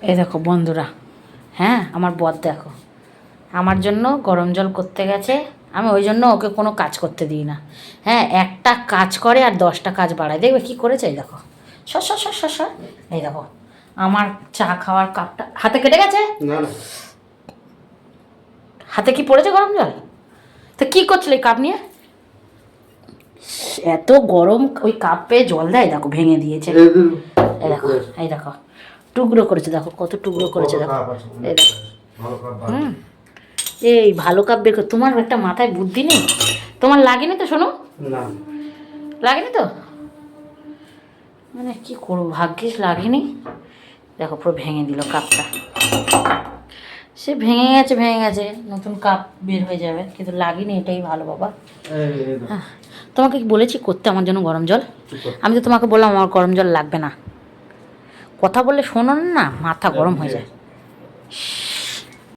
এই দেখো বন্ধুরা, হ্যাঁ আমার বর দেখো আমার জন্য গরম জল করতে গেছে। আমি ওই জন্য ওকে কোনো কাজ করতে দিই না। হ্যাঁ, একটা কাজ করে আর 10টা কাজ বাড়ায়। দেখবে কী করেছে, এই দেখো সর সর সর সর সর। এই দেখো আমার চা খাওয়ার কাপটা হাতে কেটে গেছে। না না, হাতে কি পড়েছে গরম জল? তো কী করছিল এই কাপ নিয়ে? এত গরম ওই কাপে জল দেয়, দেখো ভেঙে দিয়েছে। এই দেখো, এই দেখো টুকরো করেছে, দেখো কত টুকরো করেছে, দেখো এই দেখো। হুম, এই ভালো কাপ বের কর। তোমার একটা মাথায় বুদ্ধি নেই? তোমার লাগেনি তো? শোনো, না লাগেনি তো, মানে কি করবো, ভাগ্যিস লাগেনি। দেখো পুরো ভেঙে দিল কাপটা। সে ভেঙে গেছে, ভেঙে গেছে, নতুন কাপ বের হয়ে যাবে, কিন্তু লাগেনি, এটাই ভালো বাবা। হ্যাঁ, তোমাকে কি বলেছি করতে আমার জন্য গরম জল? আমি তো তোমাকে বললাম আমার গরম জল লাগবে না। কথা বললে শোনো না, মাথা গরম হয়ে যায়।